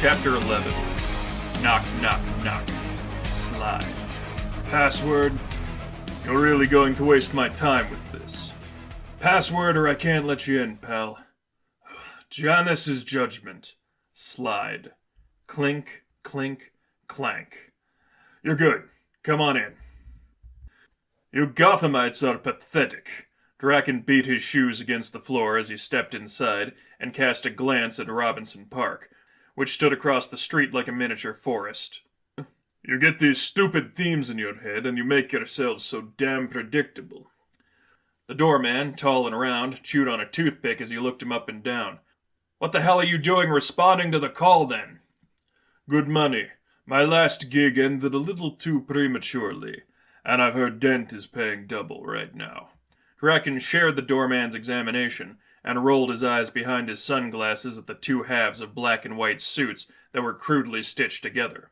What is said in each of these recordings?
Chapter 11. Knock, knock, knock. Slide. Password? You're really going to waste my time with this. Password or I can't let you in, pal. Janice's judgment. Slide. Clink, clink, clank. You're good. Come on in. You Gothamites are pathetic. Draken beat his shoes against the floor as he stepped inside and cast a glance at Robinson Park, which stood across the street like a miniature forest. You get these stupid themes in your head and you make yourselves so damn predictable. The doorman, tall and round, chewed on a toothpick as he looked him up and down. What the hell are you doing responding to the call then? Good money. My last gig ended a little too prematurely, and I've heard Dent is paying double right now. Draken shared the doorman's examination and rolled his eyes behind his sunglasses at the two halves of black and white suits that were crudely stitched together.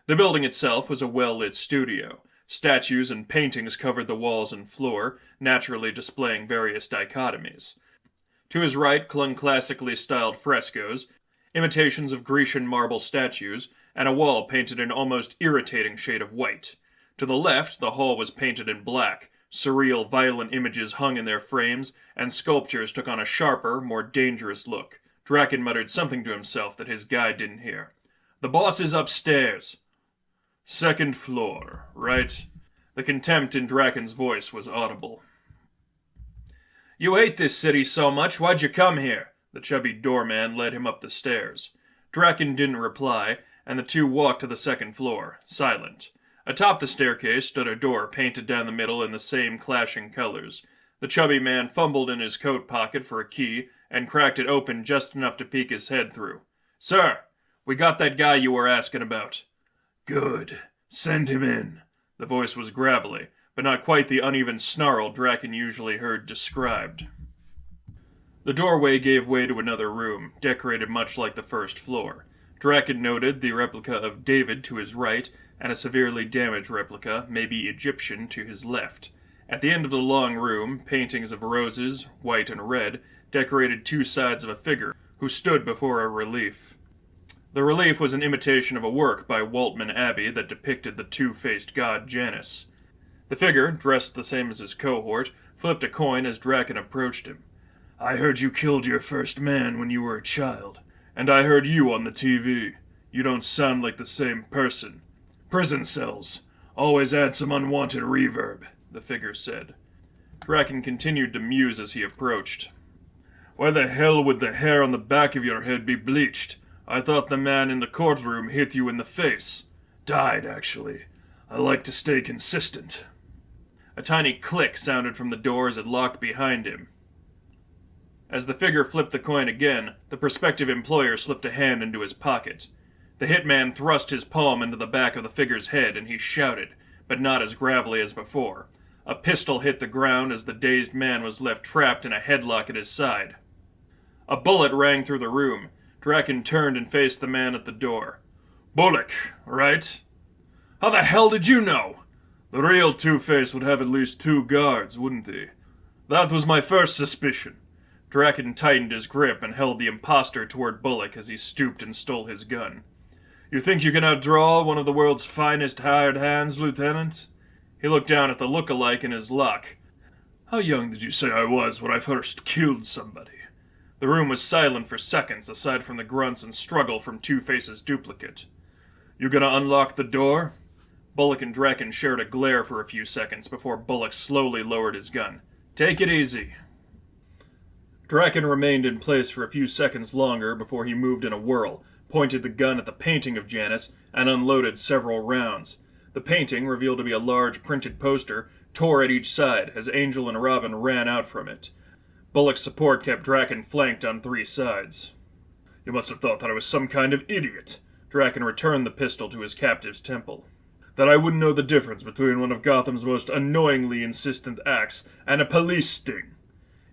The building itself was a well-lit studio. Statues and paintings covered the walls and floor, naturally displaying various dichotomies. To his right clung classically styled frescoes, imitations of Grecian marble statues, and a wall painted an almost irritating shade of white. To the left, the hall was painted in black. Surreal, violent images hung in their frames, and sculptures took on a sharper, more dangerous look. Draken muttered something to himself that his guide didn't hear. The boss is upstairs. Second floor, right? The contempt in Draken's voice was audible. You hate this city so much, why'd you come here? The chubby doorman led him up the stairs. Draken didn't reply, and the two walked to the second floor, silent. Atop the staircase stood a door painted down the middle in the same clashing colors. The chubby man fumbled in his coat pocket for a key and cracked it open just enough to peek his head through. Sir, we got that guy you were asking about. Good. Send him in. The voice was gravelly, but not quite the uneven snarl Draken usually heard described. The doorway gave way to another room, decorated much like the first floor. Draken noted the replica of David to his right, and a severely damaged replica, maybe Egyptian, to his left. At the end of the long room, paintings of roses, white and red, decorated two sides of a figure, who stood before a relief. The relief was an imitation of a work by Waltman Abbey that depicted the two-faced god Janus. The figure, dressed the same as his cohort, flipped a coin as Draken approached him. I heard you killed your first man when you were a child, and I heard you on the TV. You don't sound like the same person. Prison cells. Always add some unwanted reverb, the figure said. Draken continued to muse as he approached. Why the hell would the hair on the back of your head be bleached? I thought the man in the courtroom hit you in the face. Died, actually. I like to stay consistent. A tiny click sounded from the door as it locked behind him. As the figure flipped the coin again, the prospective employer slipped a hand into his pocket. The hitman thrust his palm into the back of the figure's head and he shouted, but not as gravelly as before. A pistol hit the ground as the dazed man was left trapped in a headlock at his side. A bullet rang through the room. Draken turned and faced the man at the door. Bullock, right? How the hell did you know? The real Two-Face would have at least two guards, wouldn't he? That was my first suspicion. Draken tightened his grip and held the imposter toward Bullock as he stooped and stole his gun. You think you can outdraw one of the world's finest hired hands, Lieutenant? He looked down at the look-alike in his lock. How young did you say I was when I first killed somebody? The room was silent for seconds, aside from the grunts and struggle from Two-Face's duplicate. You gonna unlock the door? Bullock and Draken shared a glare for a few seconds before Bullock slowly lowered his gun. Take it easy. Draken remained in place for a few seconds longer before he moved in a whirl, pointed the gun at the painting of Janus, and unloaded several rounds. The painting, revealed to be a large printed poster, tore at each side as Angel and Robin ran out from it. Bullock's support kept Draken flanked on three sides. You must have thought that I was some kind of idiot. Draken returned the pistol to his captive's temple. That I wouldn't know the difference between one of Gotham's most annoyingly insistent acts and a police sting.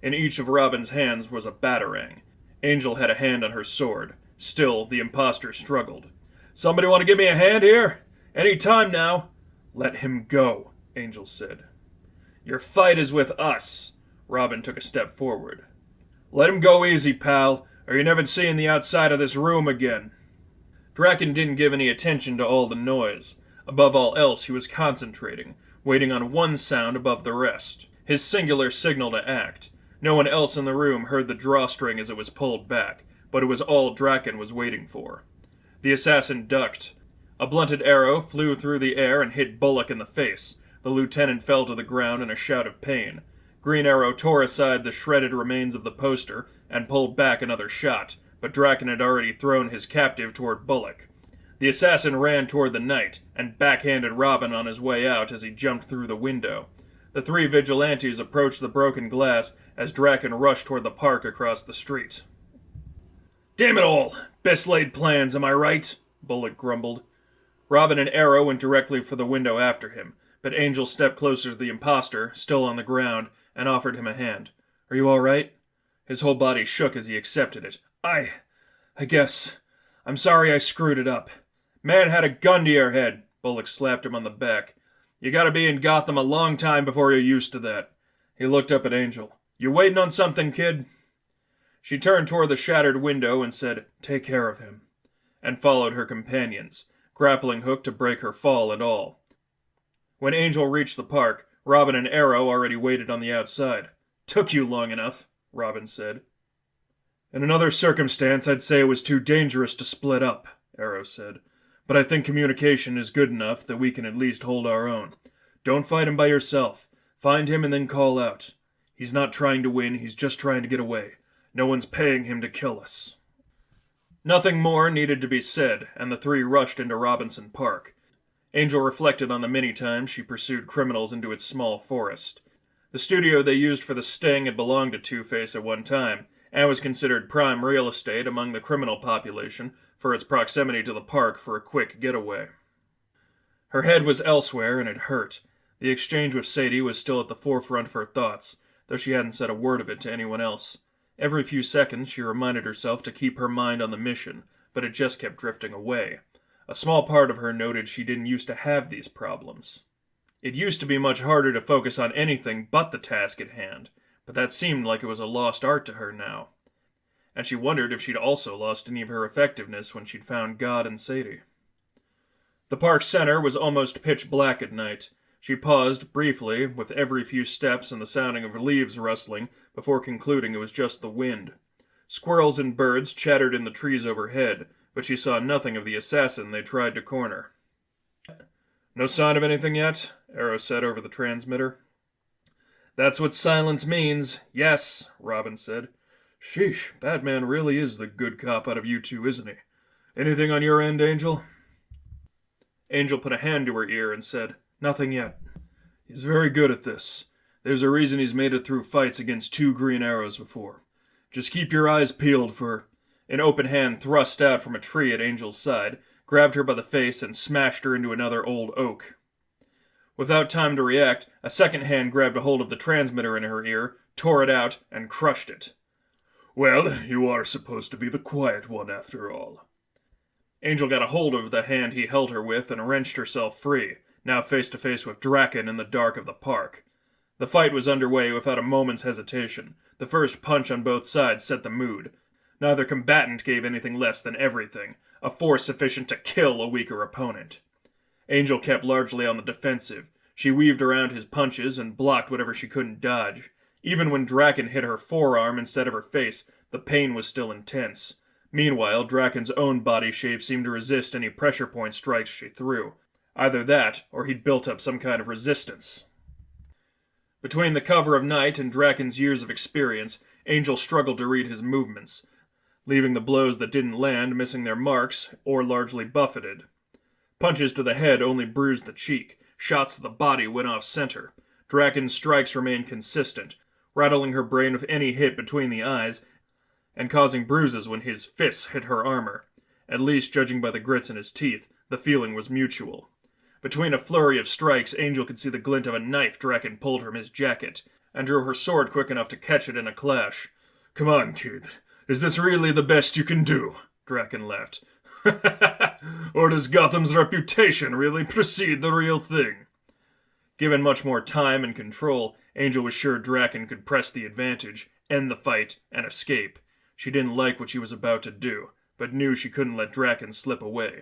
In each of Robin's hands was a batarang. Angel had a hand on her sword. Still, the imposter struggled. Somebody want to give me a hand here? Any time now. Let him go, Angel said. Your fight is with us. Robin took a step forward. Let him go easy, pal, or you're never seeing the outside of this room again. Draken didn't give any attention to all the noise. Above all else, he was concentrating, waiting on one sound above the rest. His singular signal to act. No one else in the room heard the drawstring as it was pulled back, but it was all Draken was waiting for. The assassin ducked. A blunted arrow flew through the air and hit Bullock in the face. The lieutenant fell to the ground in a shout of pain. Green Arrow tore aside the shredded remains of the poster and pulled back another shot, but Draken had already thrown his captive toward Bullock. The assassin ran toward the knight and backhanded Robin on his way out as he jumped through the window. The three vigilantes approached the broken glass as Draken rushed toward the park across the street. "Damn it all! Best laid plans, am I right?" Bullock grumbled. Robin and Arrow went directly for the window after him, but Angel stepped closer to the imposter, still on the ground, and offered him a hand. "Are you all right?" His whole body shook as he accepted it. I guess. I'm sorry I screwed it up." "Man had a gun to your head." Bullock slapped him on the back. "You gotta be in Gotham a long time before you're used to that." He looked up at Angel. "You waiting on something, kid?" She turned toward the shattered window and said, "Take care of him," and followed her companions, grappling hook to break her fall and all. When Angel reached the park, Robin and Arrow already waited on the outside. "Took you long enough," Robin said. "In another circumstance, I'd say it was too dangerous to split up," Arrow said. "But I think communication is good enough that we can at least hold our own. Don't fight him by yourself. Find him and then call out. He's not trying to win, he's just trying to get away. No one's paying him to kill us." Nothing more needed to be said, and the three rushed into Robinson Park. Angel reflected on the many times she pursued criminals into its small forest. The studio they used for the sting had belonged to Two-Face at one time, and was considered prime real estate among the criminal population for its proximity to the park for a quick getaway. Her head was elsewhere, and it hurt. The exchange with Sadie was still at the forefront of her thoughts, though she hadn't said a word of it to anyone else. Every few seconds she reminded herself to keep her mind on the mission, but it just kept drifting away. A small part of her noted she didn't used to have these problems. It used to be much harder to focus on anything but the task at hand, but that seemed like it was a lost art to her now. And she wondered if she'd also lost any of her effectiveness when she'd found God and Sadie. The park center was almost pitch black at night. She paused, briefly, with every few steps and the sounding of leaves rustling, before concluding it was just the wind. Squirrels and birds chattered in the trees overhead, but she saw nothing of the assassin they tried to corner. "No sign of anything yet?" Arrow said over the transmitter. "That's what silence means. Yes," Robin said. "Sheesh, Batman really is the good cop out of you two, isn't he? Anything on your end, Angel?" Angel put a hand to her ear and said, "Nothing yet. He's very good at this. There's a reason he's made it through fights against 2 Green Arrows before. Just keep your eyes peeled for..." An open hand thrust out from a tree at Angel's side, grabbed her by the face and smashed her into another old oak. Without time to react, a second hand grabbed a hold of the transmitter in her ear, tore it out, and crushed it. "Well, you are supposed to be the quiet one after all." Angel got a hold of the hand he held her with and wrenched herself free, now face to face with Draken in the dark of the park. The fight was underway without a moment's hesitation. The first punch on both sides set the mood. Neither combatant gave anything less than everything, a force sufficient to kill a weaker opponent. Angel kept largely on the defensive. She weaved around his punches and blocked whatever she couldn't dodge. Even when Draken hit her forearm instead of her face, the pain was still intense. Meanwhile, Draken's own body shape seemed to resist any pressure point strikes she threw. Either that, or he'd built up some kind of resistance. Between the cover of night and Draken's years of experience, Angel struggled to read his movements, leaving the blows that didn't land missing their marks or largely buffeted. Punches to the head only bruised the cheek. Shots to the body went off center. Draken's strikes remained consistent, rattling her brain with any hit between the eyes, and causing bruises when his fists hit her armor. At least, judging by the grits in his teeth, the feeling was mutual. Between a flurry of strikes, Angel could see the glint of a knife Draken pulled from his jacket, and drew her sword quick enough to catch it in a clash. "Come on, kid. Is this really the best you can do?" Draken laughed. "Or does Gotham's reputation really precede the real thing?" Given much more time and control, Angel was sure Draken could press the advantage, end the fight, and escape. She didn't like what she was about to do, but knew she couldn't let Draken slip away.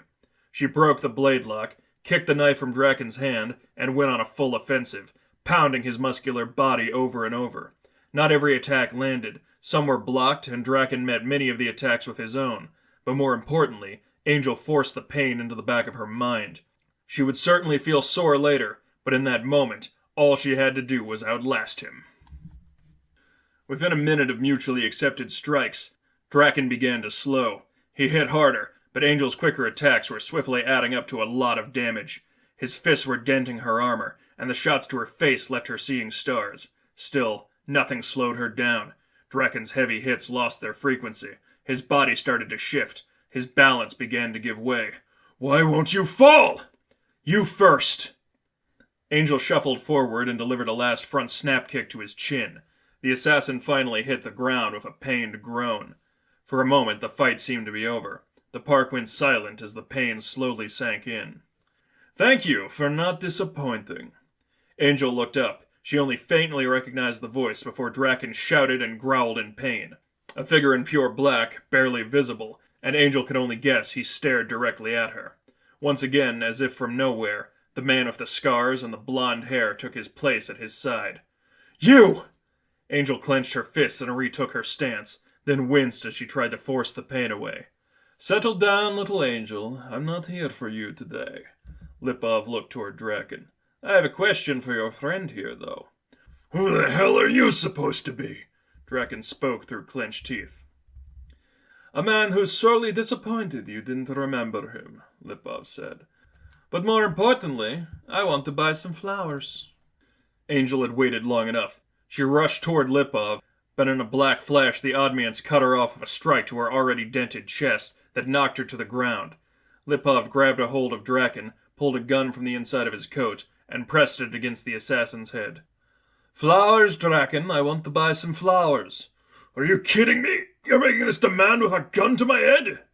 She broke the blade lock, kicked the knife from Draken's hand, and went on a full offensive, pounding his muscular body over and over. Not every attack landed. Some were blocked, and Draken met many of the attacks with his own. But more importantly, Angel forced the pain into the back of her mind. She would certainly feel sore later, but in that moment, all she had to do was outlast him. Within a minute of mutually accepted strikes, Draken began to slow. He hit harder, but Angel's quicker attacks were swiftly adding up to a lot of damage. His fists were denting her armor, and the shots to her face left her seeing stars. Still, nothing slowed her down. Draken's heavy hits lost their frequency. His body started to shift. His balance began to give way. "Why won't you fall?" "You first!" Angel shuffled forward and delivered a last front snap kick to his chin. The assassin finally hit the ground with a pained groan. For a moment, the fight seemed to be over. The park went silent as the pain slowly sank in. "Thank you for not disappointing." Angel looked up. She only faintly recognized the voice before Draken shouted and growled in pain. A figure in pure black, barely visible, and Angel could only guess he stared directly at her. Once again, as if from nowhere, the man with the scars and the blonde hair took his place at his side. "You!" Angel clenched her fists and retook her stance, then winced as she tried to force the pain away. "Settle down, little angel. I'm not here for you today." Lipov looked toward Draken. "I have a question for your friend here, though." "Who the hell are you supposed to be?" Draken spoke through clenched teeth. "A man who's sorely disappointed you didn't remember him," Lipov said. "But more importantly, I want to buy some flowers." Angel had waited long enough. She rushed toward Lipov, but in a black flash the Oddman's cut her off with a strike to her already dented chest that knocked her to the ground. Lipov grabbed a hold of Draken, pulled a gun from the inside of his coat, and pressed it against the assassin's head. "Flowers, Draken, I want to buy some flowers." "Are you kidding me? You're making this demand with a gun to my head?"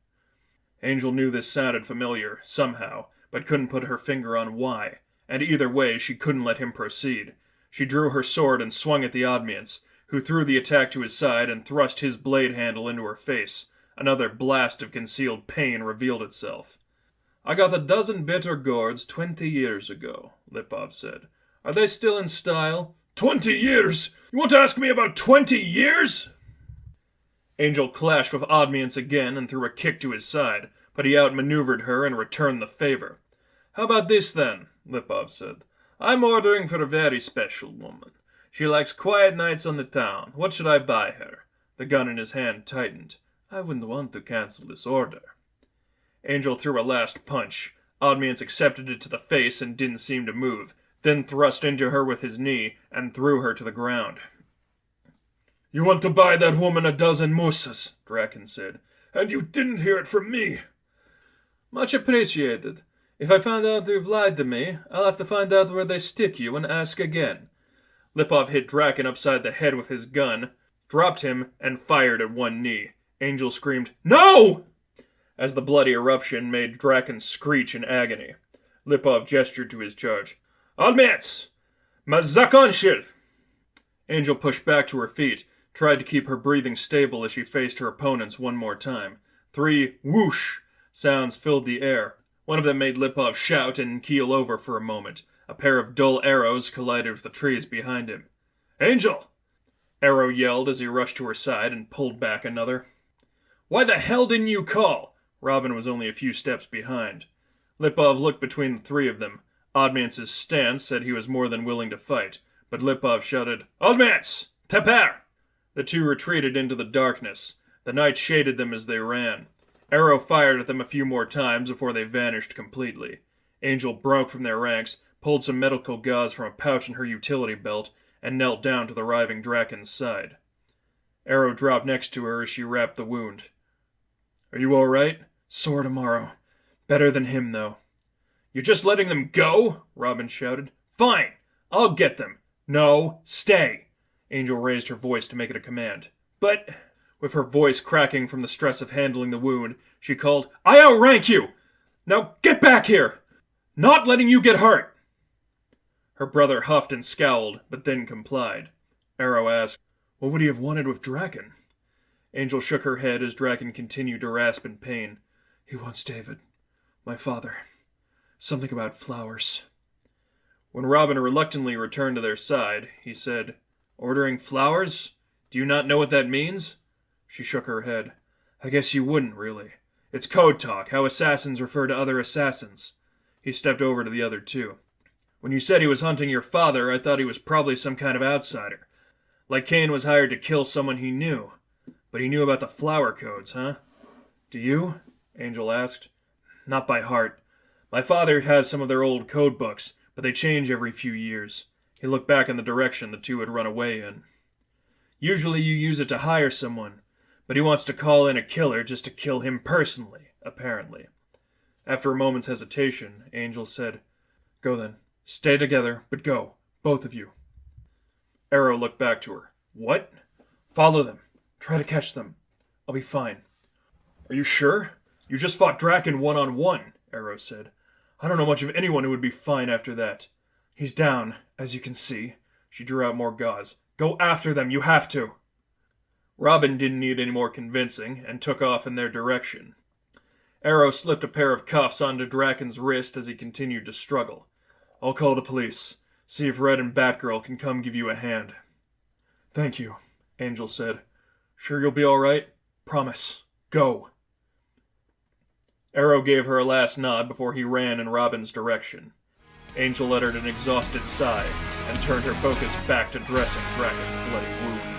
Angel knew this sounded familiar, somehow, but couldn't put her finger on why, and either way she couldn't let him proceed. She drew her sword and swung at the Oddman's, who threw the attack to his side and thrust his blade handle into her face. Another blast of concealed pain revealed itself. "I got a dozen bitter gourds 20 years ago," Lipov said. "Are they still in style?" 20 years? You want to ask me about 20 years? Angel clashed with Oddman's again and threw a kick to his side, but he outmaneuvered her and returned the favor. "How about this then?" Lipov said. "I'm ordering for a very special woman. She likes quiet nights on the town. What should I buy her?" The gun in his hand tightened. "I wouldn't want to cancel this order." Angel threw a last punch. Oddman's accepted it to the face and didn't seem to move, then thrust into her with his knee and threw her to the ground. "You want to buy that woman a dozen mousses," Draken said, "and you didn't hear it from me." "Much appreciated. If I find out you've lied to me, I'll have to find out where they stick you and ask again." Lipov hit Draken upside the head with his gun, dropped him, and fired at one knee. Angel screamed, "No!" as the bloody eruption made Draken screech in agony. Lipov gestured to his charge. "Admits! Mazakonshil!" Angel pushed back to her feet, tried to keep her breathing stable as she faced her opponents one more time. 3 whoosh sounds filled the air. One of them made Lipov shout and keel over for a moment. A pair of dull arrows collided with the trees behind him. "Angel!" Arrow yelled as he rushed to her side and pulled back another. "Why the hell didn't you call?" Robin was only a few steps behind. Lipov looked between the three of them. Oddman's stance said he was more than willing to fight, but Lipov shouted, "Oddmans! Teper!" The two retreated into the darkness. The night shaded them as they ran. Arrow fired at them a few more times before they vanished completely. Angel broke from their ranks, pulled some medical gauze from a pouch in her utility belt, and knelt down to the writhing Draken's side. Arrow dropped next to her as she wrapped the wound. "Are you all right?" "Sore tomorrow. Better than him, though." "You're just letting them go?" Robin shouted. "Fine! I'll get them." "No, stay!" Angel raised her voice to make it a command. "But..." With her voice cracking from the stress of handling the wound, she called, "I outrank you! Now get back here! Not letting you get hurt!" Her brother huffed and scowled, but then complied. Arrow asked, "What would he have wanted with Draken?" Angel shook her head as Draken continued to rasp in pain. He wants David. My father. Something about flowers. When Robin reluctantly returned to their side, he said, Ordering flowers? Do you not know what that means? She shook her head. I guess you wouldn't, really. It's code talk, how assassins refer to other assassins. He stepped over to the other two. When you said he was hunting your father, I thought he was probably some kind of outsider. Like Cain was hired to kill someone he knew. But he knew about the flower codes, huh? Do you? Angel asked. Not by heart. My father has some of their old code books, but they change every few years. He looked back in the direction the two had run away in. Usually you use it to hire someone, but he wants to call in a killer just to kill him personally, apparently. After a moment's hesitation, Angel said, Go then. Stay together, but go. Both of you. Arrow looked back to her. What? Follow them. Try to catch them. I'll be fine. Are you sure? You just fought Draken one-on-one, Arrow said. I don't know much of anyone who would be fine after that. He's down, as you can see. She drew out more gauze. Go after them, you have to. Robin didn't need any more convincing, and took off in their direction. Arrow slipped a pair of cuffs onto Draken's wrist as he continued to struggle. I'll call the police. See if Red and Batgirl can come give you a hand. Thank you, Angel said. Sure you'll be all right? Promise. Go. Arrow gave her a last nod before he ran in Robin's direction. Angel uttered an exhausted sigh and turned her focus back to dressing Draken's bloody wound.